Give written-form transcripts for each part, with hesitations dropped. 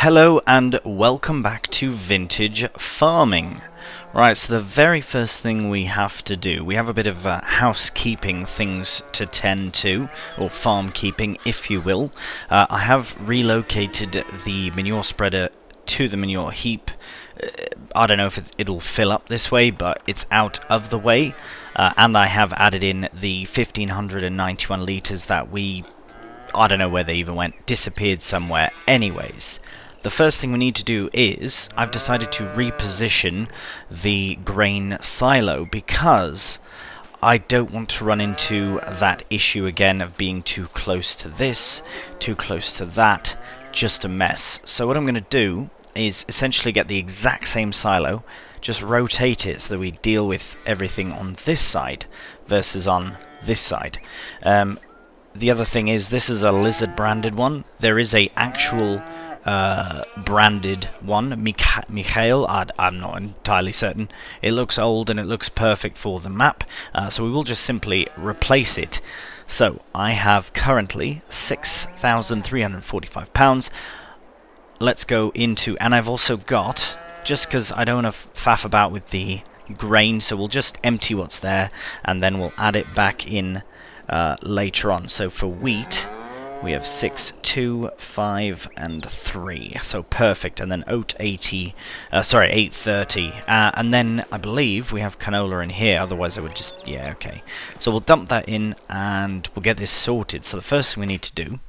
Hello and welcome back to Vintage Farming. Right, so the very first thing we have to do, we have a bit of housekeeping things to tend to, or farm keeping if you will. I have relocated the manure spreader to the manure heap. I don't know if it'll fill up this way, but it's out of the way. And I have added in the 1591 litres that I don't know where they even went, disappeared somewhere. Anyways, the first thing we need to do is, I've decided to reposition the grain silo because I don't want to run into that issue again of being too close to this, too close to that, just a mess. So what I'm going to do is essentially get the exact same silo, just rotate it so that we deal with everything on this side versus on this side. The other thing is, this is a lizard branded one. There is a actual branded one, Mikhail. I'm not entirely certain. It looks old and it looks perfect for the map, so we will just simply replace it. So I have currently £6,345. Let's go into, and I've also got, just because I don't want to faff about with the grain, so we'll just empty what's there and then we'll add it back in later on. So for wheat we have 6, 2, 5 and 3, so perfect. And then oat 830, and then I believe we have canola in here, otherwise I would just, yeah, okay, so we'll dump that in and we'll get this sorted. So the first thing we need to do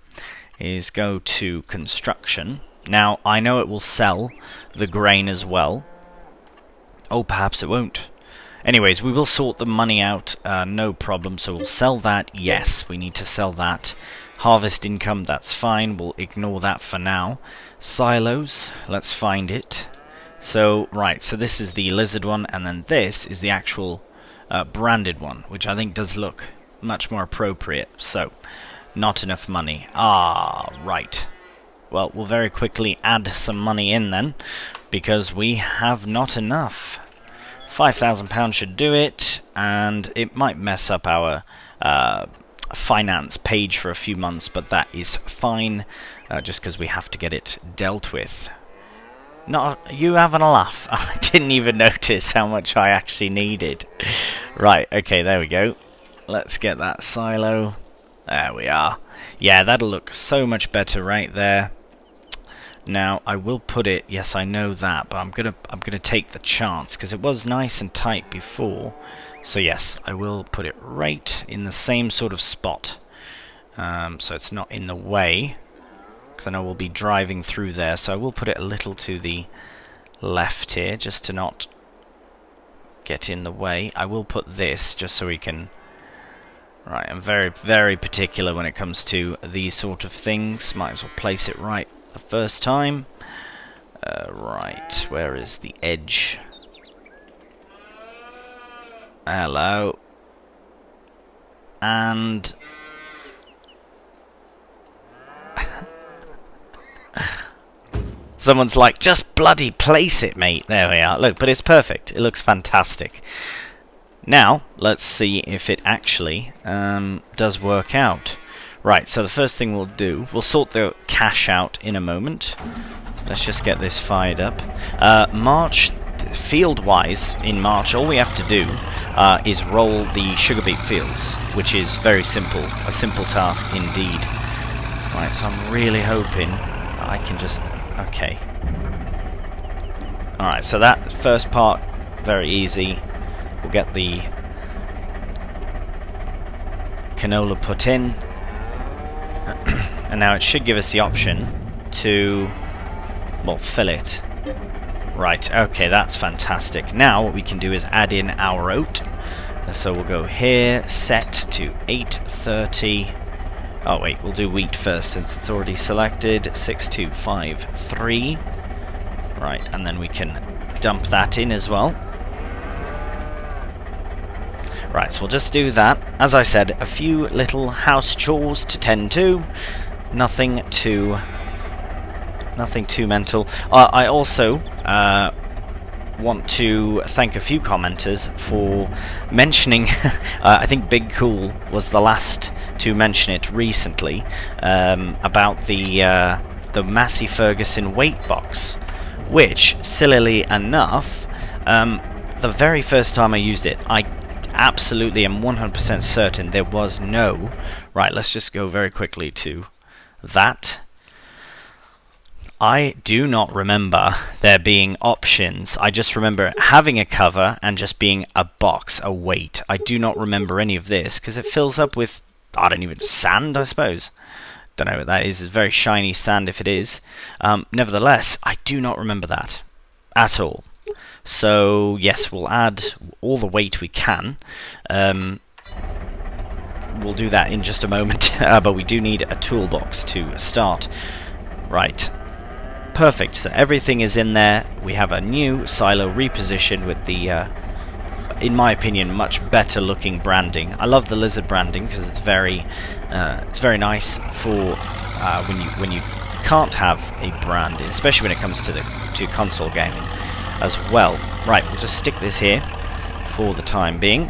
is go to construction. Now I know it will sell the grain as well. Oh, perhaps it won't. Anyways, we will sort the money out, no problem. So we'll sell that. Yes, we need to sell that. Harvest income, that's fine. We'll ignore that for now. Silos, let's find it. So, right, so this is the lizard one, and then this is the actual branded one, which I think does look much more appropriate. So, not enough money. Ah, right. Well, we'll very quickly add some money in then, because we have not enough. £5,000 should do it, and it might mess up our finance page for a few months, but that is fine, just because we have to get it dealt with. Not you having a laugh? I didn't even notice how much I actually needed. Right, okay, there we go. Let's get that silo. There we are. Yeah, that'll look so much better right there. Now I will put it, yes I know that, but I'm gonna take the chance because it was nice and tight before. So yes, I will put it right in the same sort of spot, so it's not in the way, because I know we'll be driving through there. So I will put it a little to the left here, just to not get in the way. I will put this just so we can. Right, I'm very particular when it comes to these sort of things. Might as well place it right the first time. Right, where is the edge? Hello. And someone's like, just bloody place it, mate. There we are. Look, but it's perfect. It looks fantastic. Now, let's see if it actually does work out. Right, so the first thing we'll do, we'll sort the cash out in a moment. Let's just get this fired up. March, field-wise, in March, all we have to do is roll the sugar beet fields, which is very simple, a simple task indeed. Right, so I'm really hoping that I can just, okay. Alright, so that first part, very easy. We'll get the canola put in. And now it should give us the option to, well, fill it. Right, okay, that's fantastic. Now what we can do is add in our oat. So we'll go here, set to 830. Oh wait, we'll do wheat first since it's already selected. 6253. Right, and then we can dump that in as well. Right, so we'll just do that. As I said, a few little house chores to tend to. Nothing too mental. I also want to thank a few commenters for mentioning I think Big Cool was the last to mention it recently, about the the Massey Ferguson weight box, which, sillily enough, the very first time I used it, I absolutely am 100% certain there was no... Right, let's just go very quickly to that. I do not remember there being options. I just remember having a cover and just being a box, a weight. I do not remember any of this, because it fills up with, I don't even, sand, I suppose. Don't know what that is. It's very shiny sand if it is. Nevertheless, I do not remember that at all. So, yes, we'll add all the weight we can. We'll do that in just a moment, but we do need a toolbox to start. Right. Perfect. So everything is in there. We have a new silo repositioned with the, in my opinion, much better looking branding. I love the lizard branding because it's very nice for when you can't have a brand, especially when it comes to console gaming as well. Right, we'll just stick this here for the time being,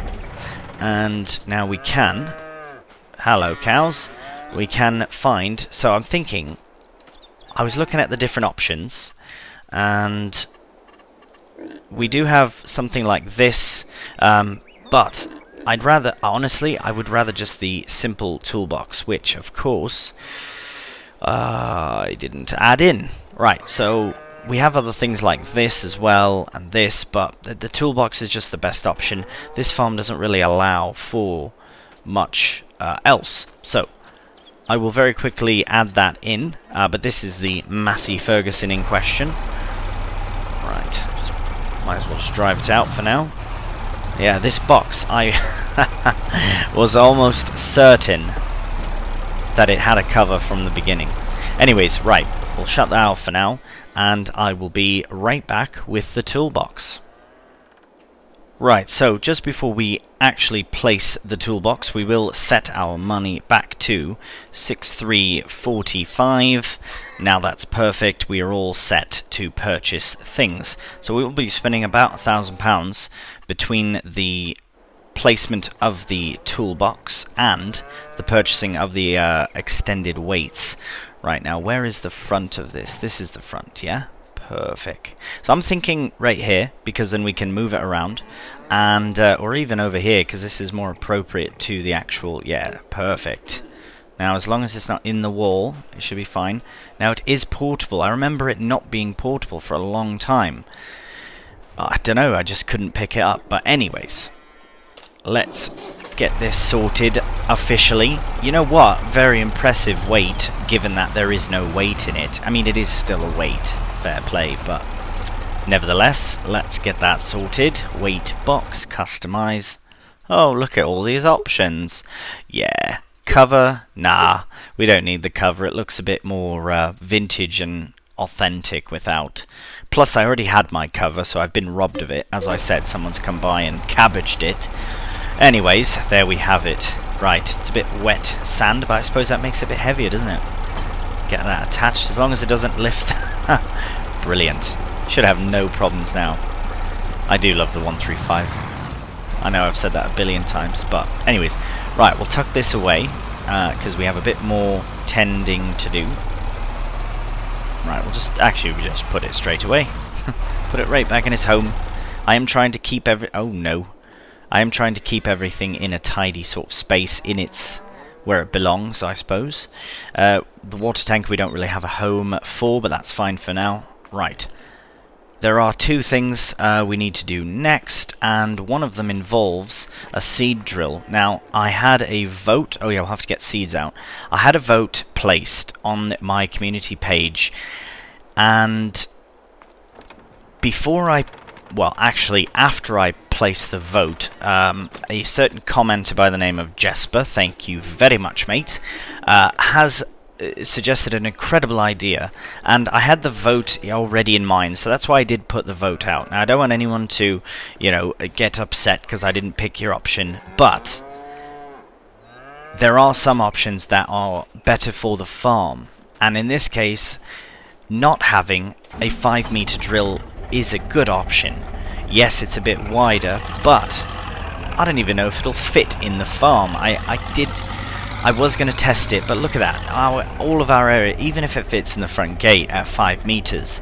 and now we can. Hello, cows. We can find. So I'm thinking. I was looking at the different options, and we do have something like this, but I'd rather, honestly, I would rather just the simple toolbox, which, of course, I didn't add in. Right, so we have other things like this as well, and this, but the toolbox is just the best option. This farm doesn't really allow for much else, so I will very quickly add that in, but this is the Massey Ferguson in question. Right, might as well just drive it out for now. Yeah, this box, I was almost certain that it had a cover from the beginning. Anyways, right, we'll shut that off for now, and I will be right back with the toolbox. Right, so just before we actually place the toolbox, we will set our money back to 6345. Now that's perfect. We are all set to purchase things. So we will be spending about £1,000 between the placement of the toolbox and the purchasing of the extended weights. Right, now where is the front of this? This is the front, yeah? Perfect. So I'm thinking right here, because then we can move it around, and or even over here, because this is more appropriate to the actual. Yeah, perfect. Now, as long as it's not in the wall, it should be fine. Now, it is portable. I remember it not being portable for a long time. I don't know, I just couldn't pick it up. But anyways, let's get this sorted officially. You know what? Very impressive weight, given that there is no weight in it. I mean, it is still a weight. Fair play, but nevertheless, let's get that sorted. Weight box, customize. Oh, look at all these options. Yeah, cover, nah, we don't need the cover. It looks a bit more vintage and authentic without. Plus, I already had my cover, so I've been robbed of it. As I said, someone's come by and cabbaged it. Anyways, there we have it. Right, it's a bit wet sand, but I suppose that makes it a bit heavier, doesn't it? Get that attached, as long as it doesn't lift. Brilliant. Should have no problems now. I do love the 135. I know I've said that a billion times, but anyways. Right, we'll tuck this away, because we have a bit more tending to do. Right, we'll just put it straight away. Put it right back in its home. I am trying to keep I am trying to keep everything in a tidy sort of space in its where it belongs, I suppose. The water tank we don't really have a home for, but that's fine for now. Right. There are two things we need to do next, and one of them involves a seed drill. Now, I had a vote. Oh yeah, we'll have to get seeds out. I had a vote placed on my community page, and after I placed the vote, a certain commenter by the name of Jesper, thank you very much, mate, has suggested an incredible idea, and I had the vote already in mind, so that's why I did put the vote out. Now, I don't want anyone to, get upset because I didn't pick your option, but there are some options that are better for the farm, and in this case, not having a 5-meter drill is a good option. Yes, it's a bit wider, but I don't even know if it'll fit in the farm. I I was going to test it, but look at that. All of our area, even if it fits in the front gate at 5 meters.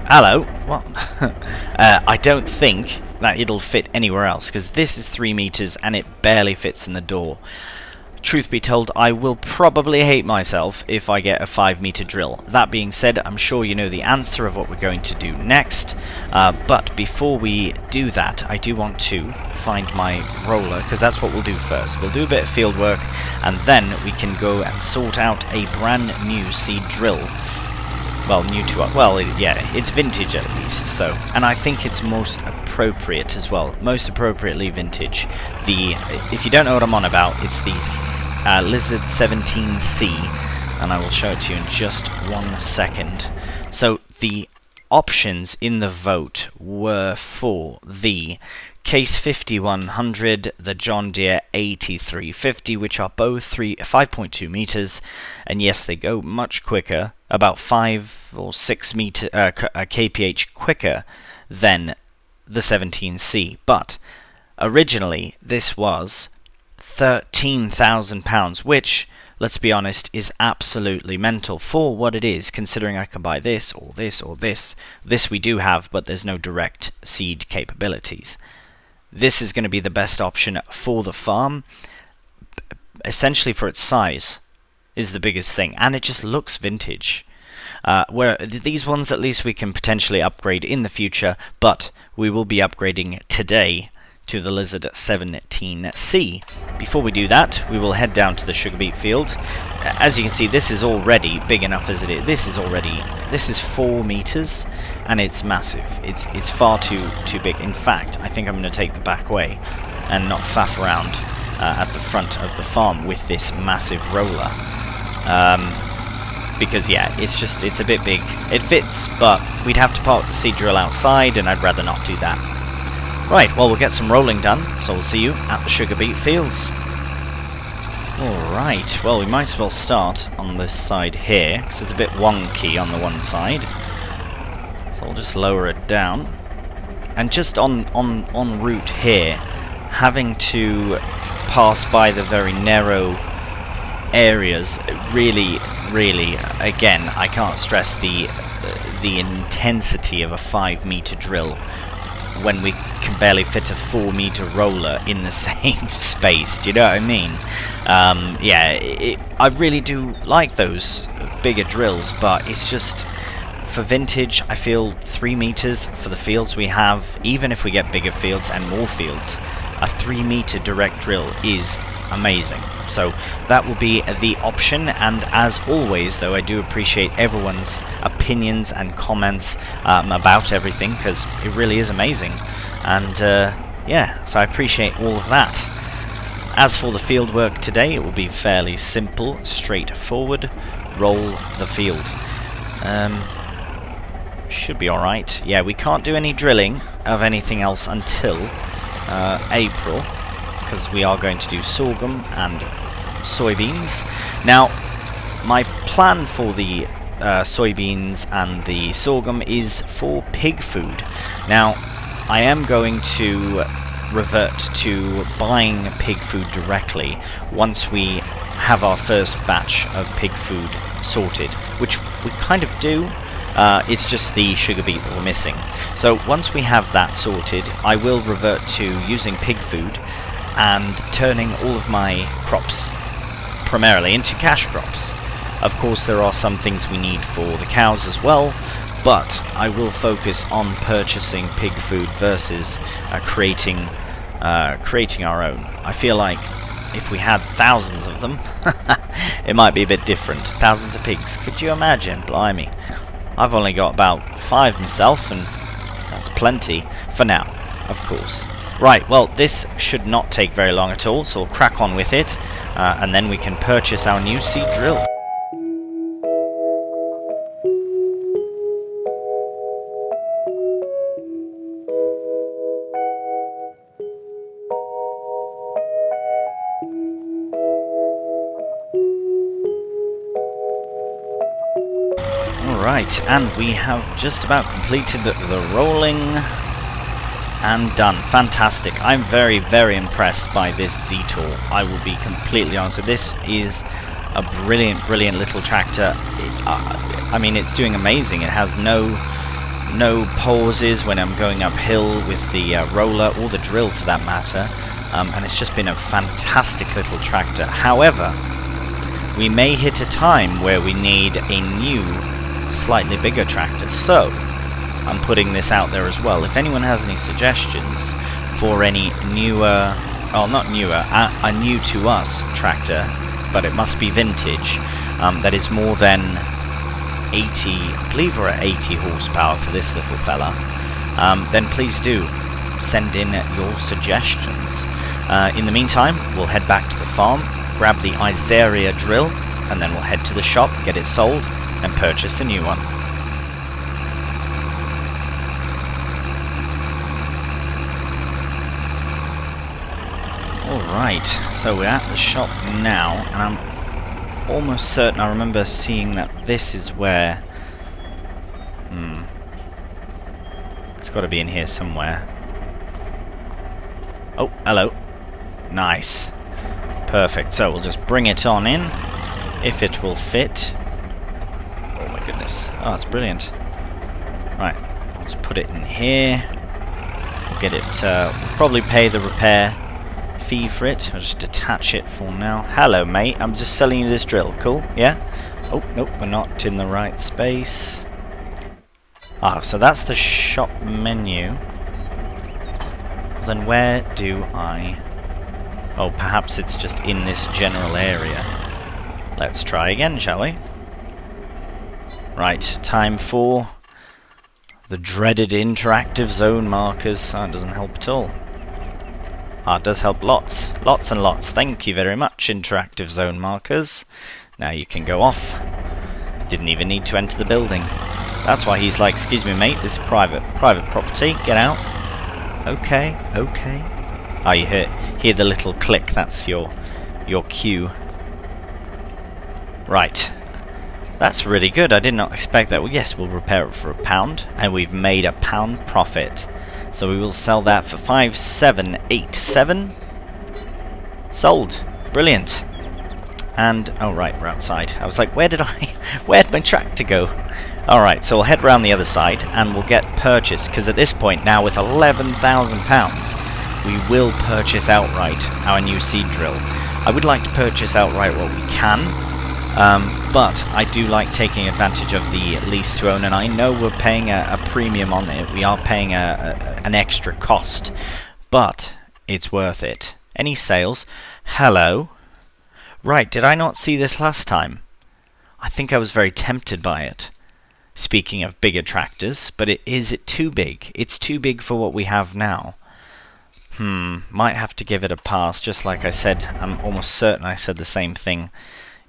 Hello? What? I don't think that it'll fit anywhere else, because this is 3 meters and it barely fits in the door. Truth be told, I will probably hate myself if I get a 5-meter drill. That being said, I'm sure you know the answer of what we're going to do next. But before we do that, I do want to find my roller, because that's what we'll do first. We'll do a bit of field work, and then we can go and sort out a brand new seed drill. Well, new to us. Well, yeah, it's vintage at least, so. And I think it's most appropriate as well. Most appropriately vintage. If you don't know what I'm on about, it's the Lizard 17C, and I will show it to you in just 1 second. So, the options in the vote were for the Case 5100, the John Deere 8350, which are both 5.2 meters, and yes, they go much quicker, about 5 or 6 kph quicker than the 17C. But originally, this was £13,000, which, let's be honest, is absolutely mental for what it is, considering I can buy this, or this, or this. This we do have, but there's no direct seed capabilities. This is going to be the best option for the farm, essentially for its size is the biggest thing, and it just looks vintage. Where these ones at least we can potentially upgrade in the future, but we will be upgrading today to the Lizard 17C. Before we do that, we will head down to the sugar beet field. As you can see, this is already big enough as it is. This is 4 meters, and it's massive. It's far too big. In fact, I think I'm going to take the back way and not faff around at the front of the farm with this massive roller. Because yeah, it's a bit big. It fits, but we'd have to park the seed drill outside, and I'd rather not do that. Right, well, we'll get some rolling done, so we'll see you at the sugar beet fields. Alright, well, we might as well start on this side here, because it's a bit wonky on the one side. So I'll just lower it down. And just en route here, having to pass by the very narrow areas, really, again, I can't stress the intensity of a 5-meter drill when we can barely fit a 4-meter roller in the same space. Do you know what I mean? Yeah, I really do like those bigger drills, but it's just, for vintage, I feel 3 meters for the fields we have, even if we get bigger fields and more fields, a 3-meter direct drill is amazing. So that will be the option, and as always, though, I do appreciate everyone's opinions and comments about everything, because it really is amazing. And yeah, so I appreciate all of that. As for the field work today, it will be fairly simple, straightforward. Roll the field. Should be alright. Yeah, we can't do any drilling of anything else until April, because we are going to do sorghum and soybeans. Now, my plan for the soybeans and the sorghum is for pig food. Now, I am going to revert to buying pig food directly once we have our first batch of pig food sorted, which we kind of do. It's just the sugar beet that we're missing. So once we have that sorted, I will revert to using pig food and turning all of my crops primarily into cash crops. Of course, there are some things we need for the cows as well, but I will focus on purchasing pig food versus creating our own. I feel like if we had thousands of them, it might be a bit different. Thousands of pigs, could you imagine? Blimey. I've only got about 5 myself, and that's plenty for now, of course. Right, well, this should not take very long at all, so we'll crack on with it, and then we can purchase our new seed drill. Right, and we have just about completed the rolling. And done. Fantastic. I'm very, very impressed by this Z-Tool. I will be completely honest with this. Is a brilliant, brilliant little tractor. I mean, it's doing amazing. It has no pauses when I'm going uphill with the roller, or the drill for that matter. And it's just been a fantastic little tractor. However, we may hit a time where we need a new, slightly bigger tractor. So I'm putting this out there as well. If anyone has any suggestions for any newer, well, not newer, a new to us tractor, but it must be vintage, that is more than 80, I believe we're at 80 horsepower for this little fella, then please do send in your suggestions. In the meantime, we'll head back to the farm, grab the Iseria drill, and then we'll head to the shop, get it sold, and purchase a new one. Alright, so we're at the shop now, and I'm almost certain I remember seeing that this is where... It's got to be in here somewhere. Oh, hello. Nice. Perfect, so we'll just bring it on in, if it will fit. Oh my goodness. Oh, that's brilliant. Right, let's put it in here. We'll get it, we'll probably pay the repair fee for it. I'll just detach it for now. Hello, mate. I'm just selling you this drill. Cool? Yeah? Oh, nope, we're not in the right space. Ah, so that's the shop menu. Then where do I... Oh, perhaps it's just in this general area. Let's try again, shall we? Right, time for the dreaded interactive zone markers. Oh, it doesn't help at all. Ah, it does help lots. Lots and lots. Thank you very much, interactive zone markers. Now you can go off. Didn't even need to enter the building. That's why he's like, excuse me, mate, this is private property. Get out. Okay, okay. Ah, you hear the little click. That's your cue. Right. That's really good. I did not expect that. Well, yes, we'll repair it for £1, and we've made £1 profit. So we will sell that for 5,787. Sold. Brilliant. And oh right, we're outside. I was like, where'd my tractor go? All right, so we'll head round the other side and we'll get purchased, because at this point now, with £11,000, we will purchase outright our new seed drill. I would like to purchase outright what we can. But I do like taking advantage of the lease to own, and I know we're paying a premium on it. We are paying an extra cost, but it's worth it. Any sales? Hello. Right, did I not see this last time? I think I was very tempted by it. Speaking of bigger tractors, but is it too big? It's too big for what we have now. Might have to give it a pass, just like I said. I'm almost certain I said the same thing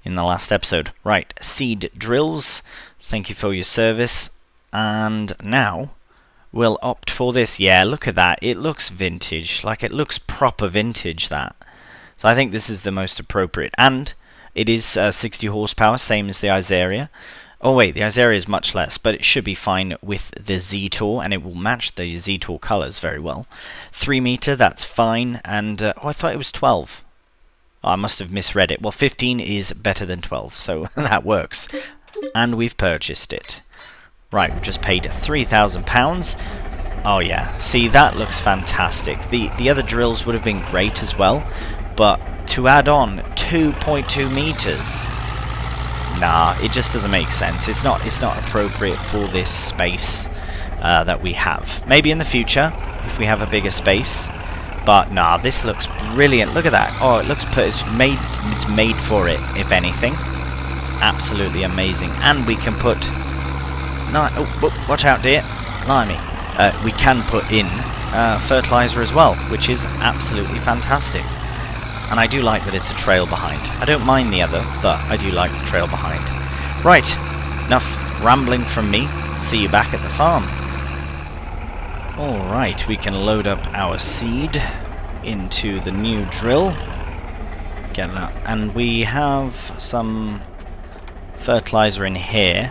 in the last episode. Right, seed drills, thank you for your service. And now we'll opt for this. Yeah, look at that. It looks vintage, like it looks proper vintage, that. So I think this is the most appropriate. And it is 60 horsepower, same as the Iseria. Oh wait, the Iseria is much less, but it should be fine with the Z-Tour, and it will match the Z-Tour colours very well. 3 meter, that's fine. And oh, I thought it was 12. Oh, I must have misread it. Well, 15 is better than 12, so that works. And we've purchased it. Right, we've just paid £3,000. Oh yeah, see, that looks fantastic. The other drills would have been great as well, but to add on 2.2 meters, nah, it just doesn't make sense. It's not appropriate for this space that we have. Maybe in the future, if we have a bigger space. But nah, this looks brilliant. Look at that. Oh, it looks it's made for it, if anything. Absolutely amazing. And we can put oh, watch out, dear. Blimey. We can put in fertilizer as well, which is absolutely fantastic. And I do like that it's a trail behind. I don't mind the other, but I do like the trail behind. Right, enough rambling from me. See you back at the farm. Alright, we can load up our seed into the new drill. Get that. And we have some fertilizer in here,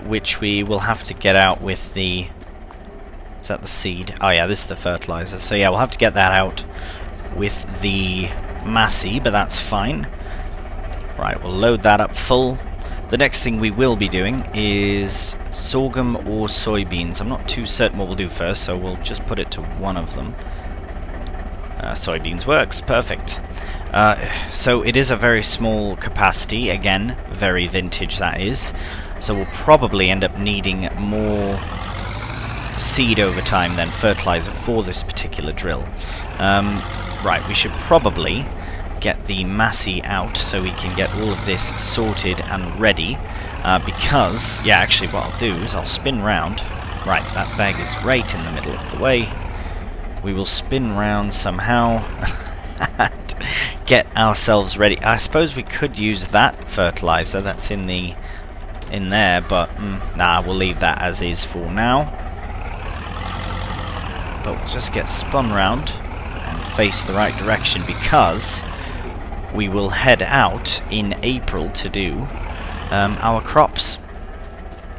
which we will have to get out with the that the seed? Oh yeah, this is the fertilizer. So yeah, we'll have to get that out with the Massey, but that's fine. Right, we'll load that up full. The next thing we will be doing is sorghum or soybeans. I'm not too certain what we'll do first, so we'll just put it to one of them. Soybeans works, perfect. So it is a very small capacity, again, very vintage that is. So we'll probably end up needing more seed over time than fertilizer for this particular drill. Right, we should probably get the Massey out so we can get all of this sorted and ready, because, yeah, actually what I'll do is I'll spin round. Right, that bag is right in the middle of the way. We will spin round somehow and get ourselves ready. I suppose we could use that fertilizer that's in there, but nah, we'll leave that as is for now. But we'll just get spun round and face the right direction, because we will head out in April to do our crops.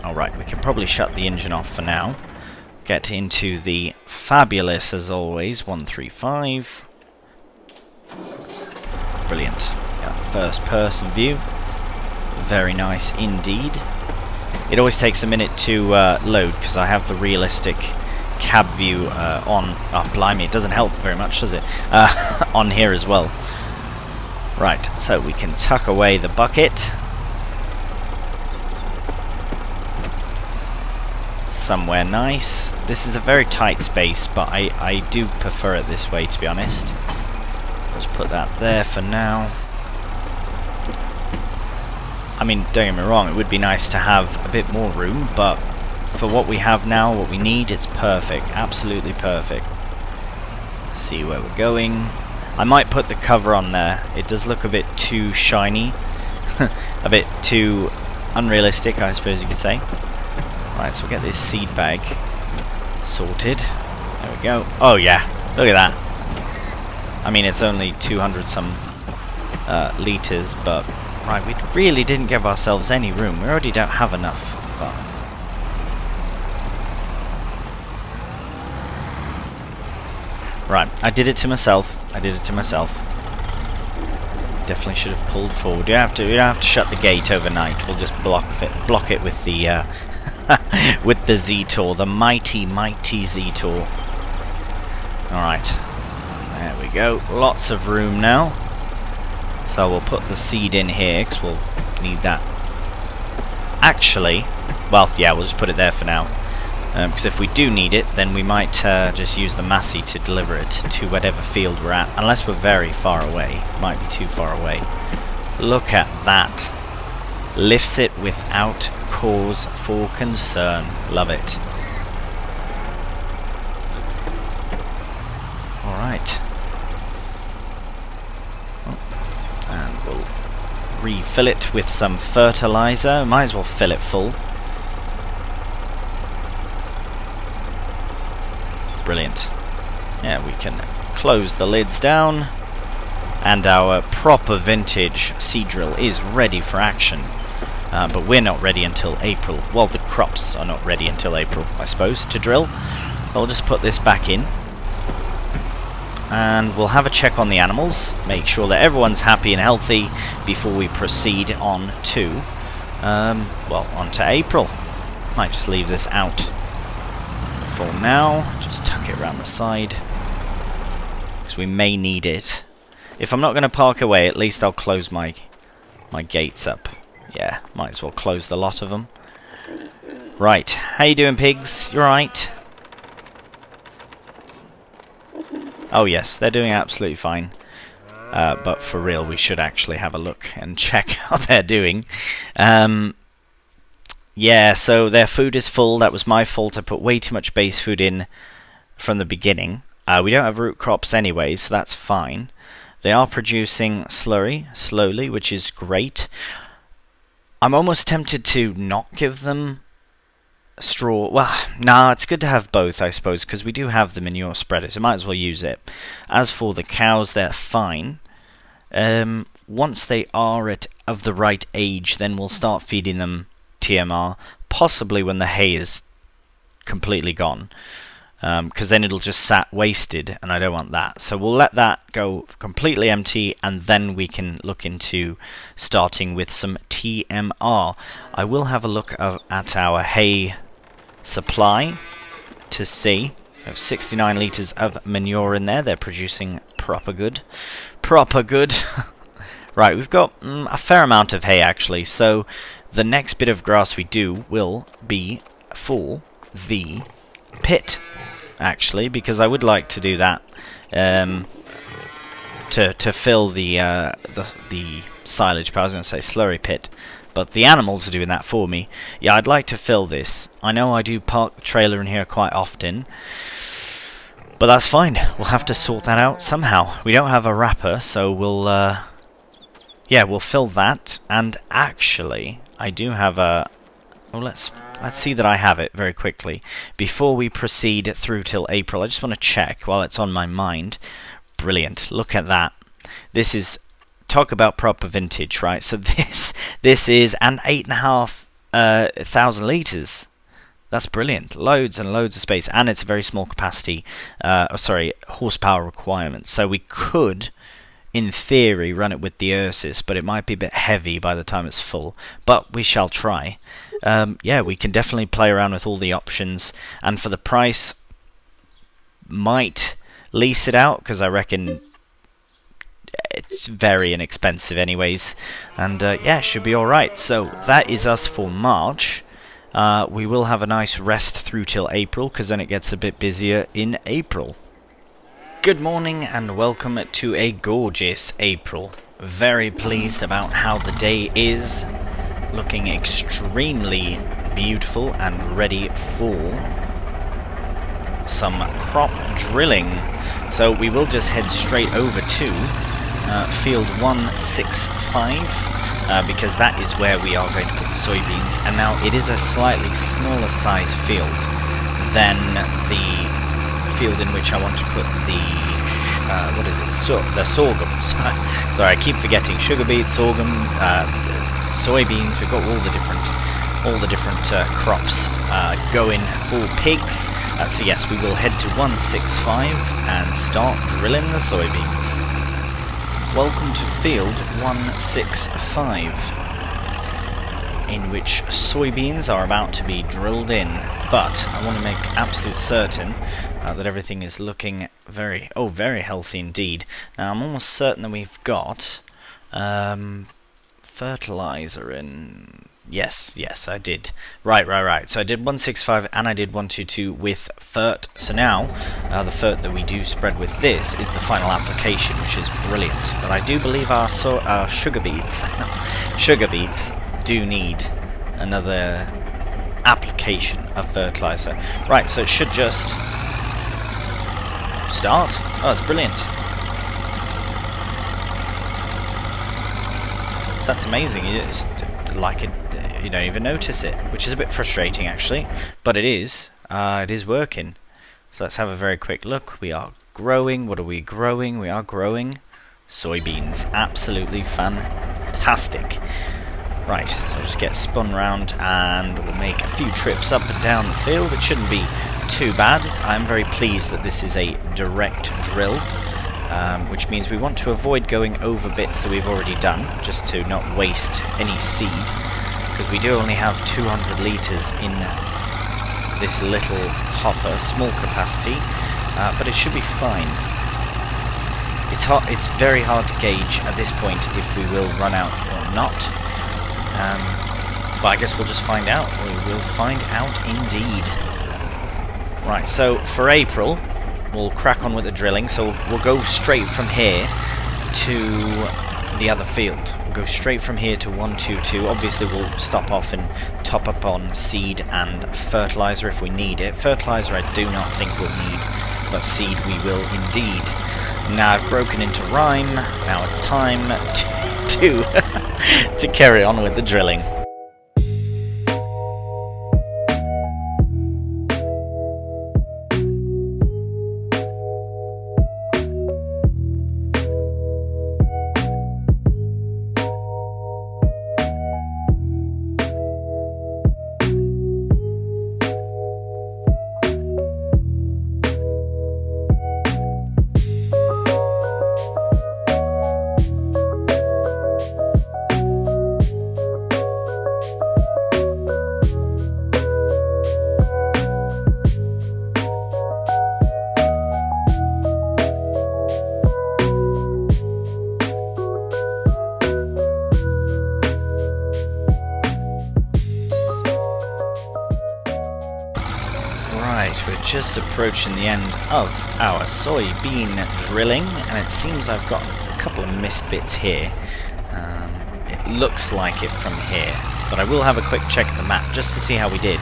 Alright, we can probably shut the engine off for now. Get into the fabulous, as always, 135. Brilliant. Got the first person view. Very nice indeed. It always takes a minute to load, because I have the realistic cab view on. Oh, blimey, it doesn't help very much, does it? On here as well. Right, so we can tuck away the bucket somewhere nice. This is a very tight space, but I do prefer it this way, to be honest. Let's put that there for now. I mean, don't get me wrong, it would be nice to have a bit more room, but for what we have now, what we need, it's perfect. Absolutely perfect. See where we're going. I might put the cover on there. It does look a bit too shiny. A bit too unrealistic, I suppose you could say. Right, so we'll get this seed bag sorted. There we go. Oh yeah, look at that. I mean, it's only 200 some litres, but right, we really didn't give ourselves any room. We already don't have enough. But right, I did it to myself. Definitely should have pulled forward. You don't have to shut the gate overnight. We'll just block it with the with the Z-Tour, the mighty Z-Tour. All right, there we go. Lots of room now. So we'll put the seed in here, because we'll need that. Actually, well, yeah, we'll just put it there for now. Because if we do need it, then we might just use the Massey to deliver it to whatever field we're at. Unless we're very far away. Might be too far away. Look at that. Lifts it without cause for concern. Love it. Alright. And we'll refill it with some fertilizer. Might as well fill it full. Brilliant. Yeah, we can close the lids down, and our proper vintage seed drill is ready for action. But we're not ready until April. Well, the crops are not ready until April, I suppose, to drill. So I'll just put this back in, and we'll have a check on the animals, make sure that everyone's happy and healthy before we proceed on to, well, on to April. Might just leave this out for now. Just tuck it around the side, because we may need it. If I'm not going to park away, at least I'll close my gates up. Yeah, might as well close the lot of them. Right, how you doing, pigs? You alright? Oh yes, they're doing absolutely fine. But for real, we should actually have a look and check how they're doing. Yeah, so their food is full. That was my fault. I put way too much base food in from the beginning. We don't have root crops anyway, so that's fine. They are producing slurry slowly, which is great. I'm almost tempted to not give them straw. Well, nah, it's good to have both, I suppose, because we do have the manure spreader, so might as well use it. As for the cows, they're fine. Once they are of the right age, then we'll start feeding them TMR, possibly when the hay is completely gone. because then it'll just sat wasted, and I don't want that. So we'll let that go completely empty, and then we can look into starting with some TMR. I will have a look at our hay supply to see. We have 69 litres of manure in there. They're producing proper good. Proper good. Right, we've got a fair amount of hay actually, so the next bit of grass we do will be for the pit, actually, because I would like to do that to fill the silage pit. I was going to say slurry pit, but the animals are doing that for me. Yeah, I'd like to fill this. I know I do park the trailer in here quite often, but that's fine. We'll have to sort that out somehow. We don't have a wrapper, so we'll fill that. And actually, I do have a... Well, let's see that I have it very quickly. Before we proceed through till April, I just want to check while it's on my mind. Brilliant. Look at that. This is... Talk about proper vintage, right? So this is an 8,500 litres. That's brilliant. Loads and loads of space, and it's a very small capacity, horsepower requirement. So we could, in theory, run it with the Ursus, but it might be a bit heavy by the time it's full. But we shall try. Yeah, we can definitely play around with all the options, and for the price, might lease it out, because I reckon it's very inexpensive anyways, and yeah, should be alright. So that is us for March. We will have a nice rest through till April, because then it gets a bit busier in April. Good morning and welcome to a gorgeous April. Very pleased about how the day is. Looking extremely beautiful and ready for some crop drilling. So we will just head straight over to field 165, because that is where we are going to put the soybeans. And now it is a slightly smaller size field than the field in which I want to put the the sorghum. Sorry, I keep forgetting sugar beets, sorghum, soybeans. We've got all the different crops going for pigs. So yes, we will head to 165 and start drilling the soybeans. Welcome to field 165, in which soybeans are about to be drilled in, but I want to make absolute certain that everything is looking very healthy indeed. Now I'm almost certain that we've got fertilizer in. Yes, I did. Right. So I did 165 and I did 122 with fert. So now, the fert that we do spread with this is the final application, which is brilliant. But I do believe our sugar beets do need another application of fertilizer. Right, so it should just start. Oh, that's brilliant. That's amazing. You just like it. You don't even notice it, which is a bit frustrating actually, but it is working. So let's have a very quick look. We are growing. What are we growing? We are growing soybeans. Absolutely fantastic. Right, so I'll just get spun round and we'll make a few trips up and down the field. It shouldn't be too bad. I'm very pleased that this is a direct drill, which means we want to avoid going over bits that we've already done, just to not waste any seed. Because we do only have 200 litres in this little hopper, small capacity, but it should be fine. It's very hard to gauge at this point if we will run out or not, but I guess we'll just find out. We will find out indeed. Right, so for April, we'll crack on with the drilling, so we'll go straight from here to the other field. We'll go straight from here to 122. Obviously we'll stop off and top up on seed and fertilizer if we need it. Fertilizer I do not think we'll need, but seed we will indeed. Now I've broken into rhyme. Now it's time to carry on with the drilling. we're just approaching the end of our soybean drilling, and it seems I've got a couple of missed bits here. It looks like it from here, but I will have a quick check at the map just to see how we did.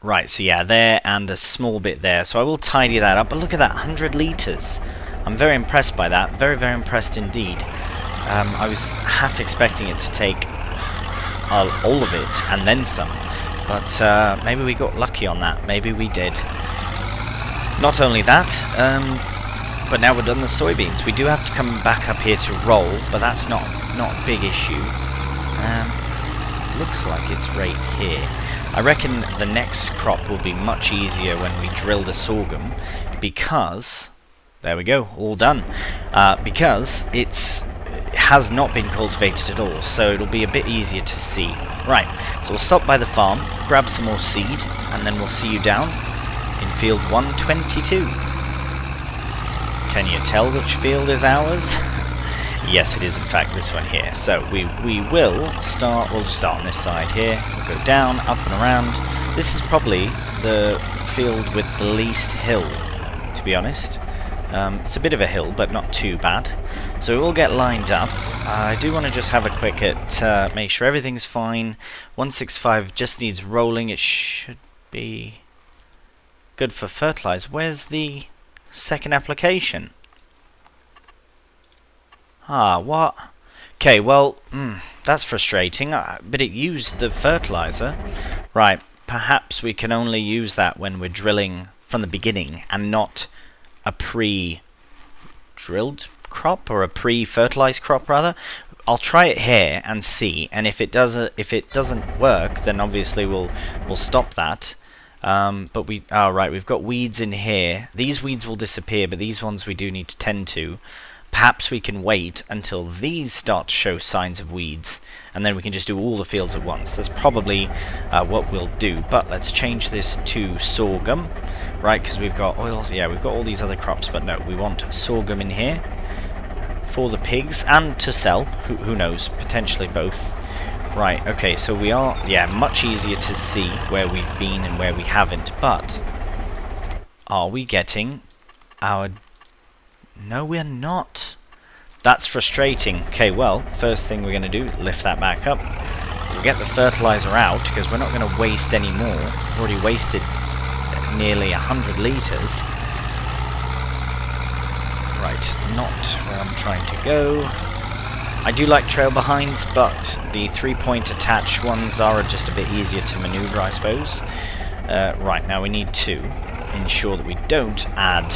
Right, so yeah, there and a small bit there, so I will tidy that up. But look at that, 100 litres. I'm very impressed by that, very, very impressed indeed. I was half expecting it to take all of it and then some, but maybe we got lucky on that, maybe we did. Not only that, but now we're done the soybeans. We do have to come back up here to roll, but that's not a big issue. Looks like it's right here. I reckon the next crop will be much easier when we drill the sorghum, because there we go, all done. Because it has not been cultivated at all, so it'll be a bit easier to see. Right, so we'll stop by the farm, grab some more seed, and then we'll see you down in field 122. Can you tell which field is ours? Yes, it is in fact this one here. So we will start, we'll just start on this side here, we'll go down, up and around. This is probably the field with the least hill, to be honest. It's a bit of a hill, but not too bad. So we'll get lined up. I do want to just have a quick at, make sure everything's fine. 165 just needs rolling. It should be good for fertilizer. Where's the second application? Ah, what? Okay, well, that's frustrating, but it used the fertilizer. Right, perhaps we can only use that when we're drilling from the beginning and not a pre-drilled crop, or a pre-fertilized crop rather. I'll try it here and see, and if it doesn't work, then obviously we'll stop that. But we've got weeds in here. These weeds will disappear, but these ones we do need to tend to. Perhaps we can wait until these start to show signs of weeds, and then we can just do all the fields at once. That's probably what we'll do. But let's change this to sorghum, right? Because we've got oils. Yeah, we've got all these other crops, but no, we want sorghum in here for the pigs and to sell. Who knows? Potentially both. Right. Okay. So we are, yeah, much easier to see where we've been and where we haven't. But are we getting our? No, we're not. That's frustrating. Okay, well, first thing we're going to do is lift that back up. We'll get the fertilizer out, because we're not going to waste any more. We've already wasted nearly 100 litres. Right, not where I'm trying to go. I do like trail behinds, but the 3-point attach ones are just a bit easier to manoeuvre, I suppose. Right, now we need to ensure that we don't add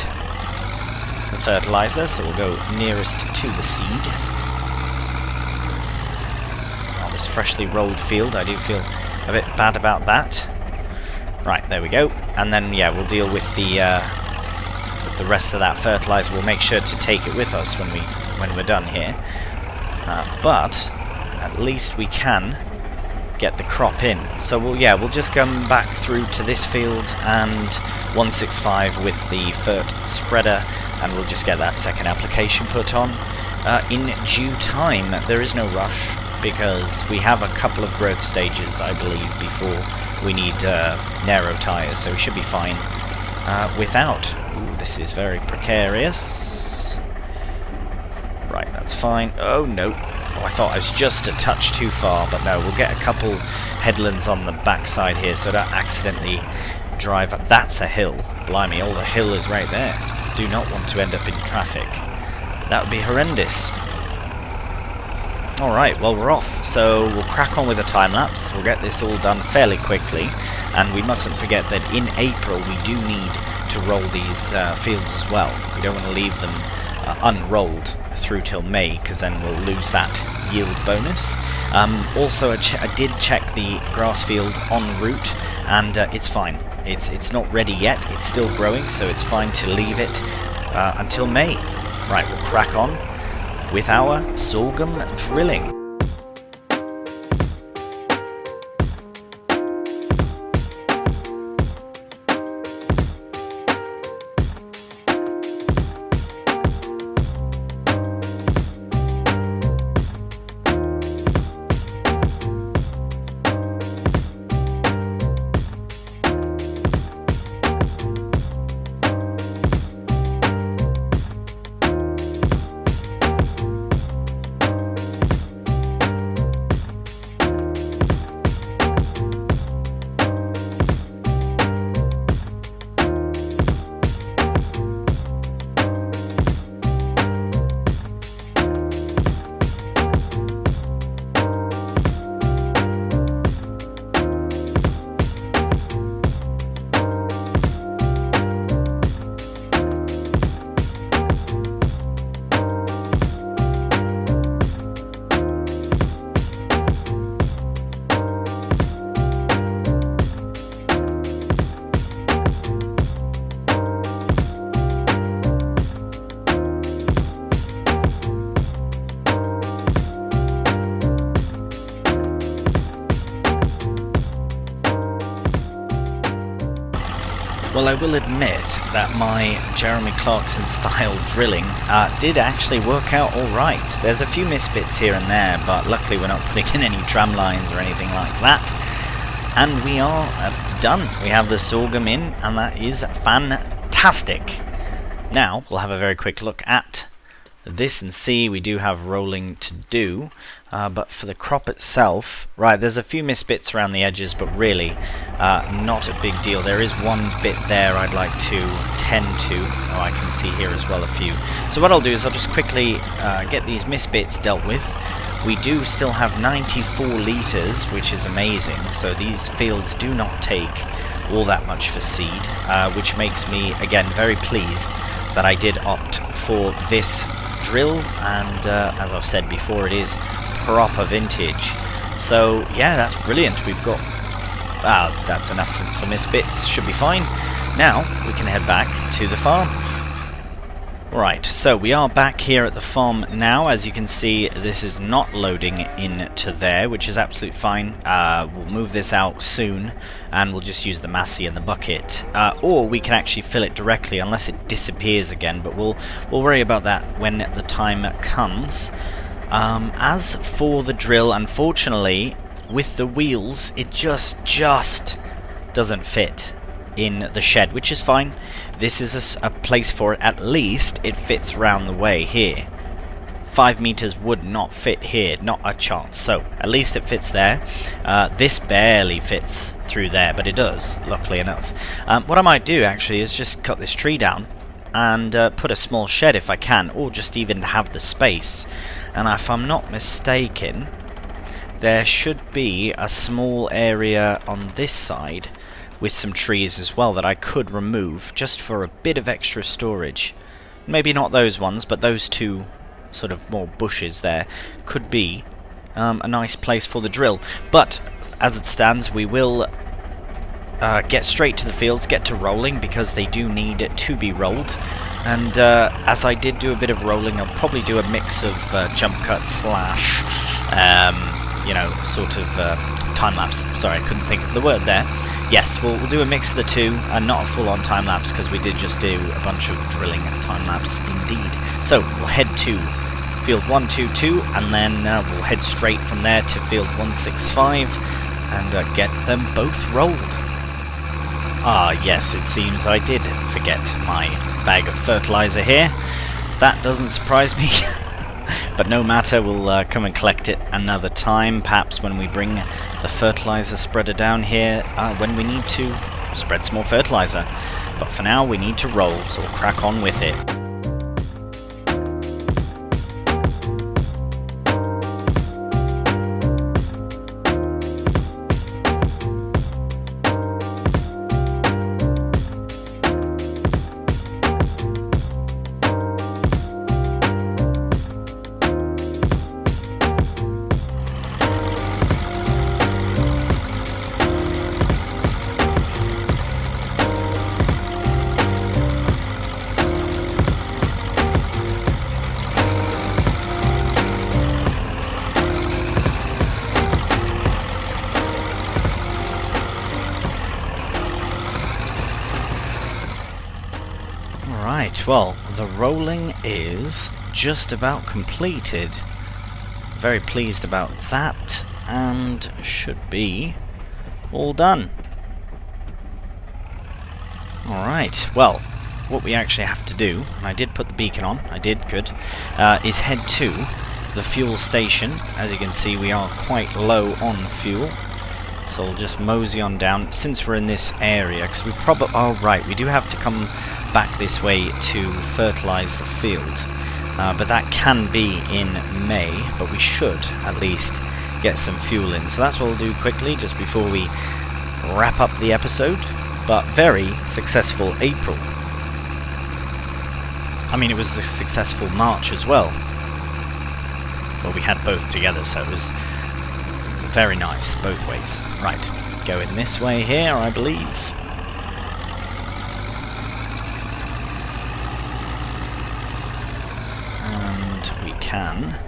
the fertilizer, so we'll go nearest to the seed. Oh, this freshly rolled field, I do feel a bit bad about that. Right, there we go. And then, yeah, we'll deal with the rest of that fertilizer. We'll make sure to take it with us when we're done here. But at least we can get the crop in. So we'll just come back through to this field and 165 with the fert spreader, and we'll just get that second application put on in due time. There is no rush, because we have a couple of growth stages, I believe, before we need narrow tyres, so we should be fine without. Ooh, this is very precarious. Right, that's fine. Oh no. Oh, I thought I was just a touch too far, but no, we'll get a couple headlands on the backside here so I don't accidentally drive up. That's a hill. Blimey, all the hill is right there. Do not want to end up in traffic. That would be horrendous. Alright, well, we're off. So we'll crack on with a time-lapse. We'll get this all done fairly quickly. And we mustn't forget that in April we do need to roll these fields as well. We don't want to leave them unrolled through till May, because then we'll lose that yield bonus. Also, I did check the grass field en route, and it's fine. It's not ready yet. It's still growing, so it's fine to leave it until May. Right, we'll crack on with our sorghum drilling. Well, I will admit that my Jeremy Clarkson style drilling did actually work out alright. There's a few misbits here and there, but luckily we're not putting in any tram lines or anything like that. And we are done. We have the sorghum in, and that is fantastic. Now, we'll have a very quick look at this and see we do have rolling to do, but for the crop itself, right, there's a few misbits around the edges, but really not a big deal. There is one bit there I'd like to tend to. Oh, I can see here as well a few. So what I'll do is I'll just quickly get these misbits dealt with. We do still have 94 litres, which is amazing, so these fields do not take all that much for seed, which makes me, again, very pleased that I did opt for this drill, and as I've said before, it is proper vintage. So yeah, that's brilliant. We've got that's enough for misbits, should be fine. Now we can head back to the farm. Right, so we are back here at the farm now. As you can see, this is not loading into there, which is absolutely fine. We'll move this out soon, and we'll just use the Massey and the bucket. Or we can actually fill it directly, unless it disappears again, but we'll worry about that when the time comes. As for the drill, unfortunately, with the wheels, it just doesn't fit in the shed, which is fine. This is a place for it. At least it fits round the way here. 5 meters would not fit here, not a chance. So at least it fits there. This barely fits through there, but it does, luckily enough. What I might do actually is just cut this tree down and put a small shed if I can, or just even have the space. And if I'm not mistaken, there should be a small area on this side with some trees as well that I could remove just for a bit of extra storage. Maybe not those ones, but those two sort of more bushes there could be a nice place for the drill. But as it stands, we will get straight to the fields, get to rolling, because they do need to be rolled. And as I did do a bit of rolling, I'll probably do a mix of jump cut slash you know, sort of time-lapse. Sorry, I couldn't think of the word there. Yes, we'll do a mix of the two, and not a full-on time-lapse, because we did just do a bunch of drilling time-lapse indeed. So, we'll head to field 122, and then we'll head straight from there to field 165, and get them both rolled. Ah, yes, it seems I did forget my bag of fertilizer here. That doesn't surprise me. But no matter, we'll come and collect it another time, perhaps when we bring the fertilizer spreader down here, when we need to spread some more fertilizer. But for now, we need to roll, so we'll crack on with it. Right, well, the rolling is just about completed. Very pleased about that, and should be all done. Alright, well, what we actually have to do, and I did put the beacon on, I did, good, is head to the fuel station. As you can see, we are quite low on fuel. So we'll just mosey on down, since we're in this area, because we probably... Oh, right, we do have to come back this way to fertilise the field. But that can be in May, but we should at least get some fuel in. So that's what we'll do quickly, just before we wrap up the episode. But very successful April. I mean, it was a successful March as well. Well, we had both together, so it was... very nice, both ways. Right, go in this way here, I believe. And we can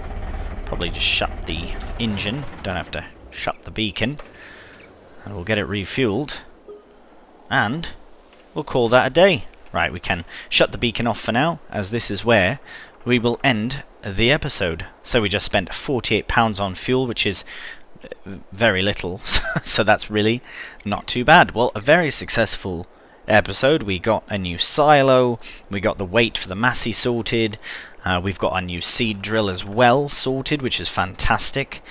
probably just shut the engine, don't have to shut the beacon, and we'll get it refueled. And we'll call that a day. Right, we can shut the beacon off for now, as this is where we will end the episode. So we just spent £48 on fuel, which is very little, so that's really not too bad. Well, a very successful episode. We got a new silo, we got the weight for the Massey sorted, we've got our new seed drill as well sorted, which is fantastic.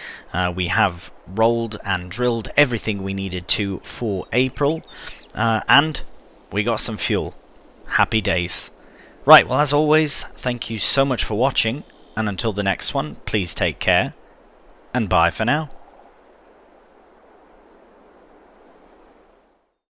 We have rolled and drilled everything we needed to for April, and we got some fuel. Happy days. Right, well, as always, thank you so much for watching, and until the next one, please take care, and bye for now.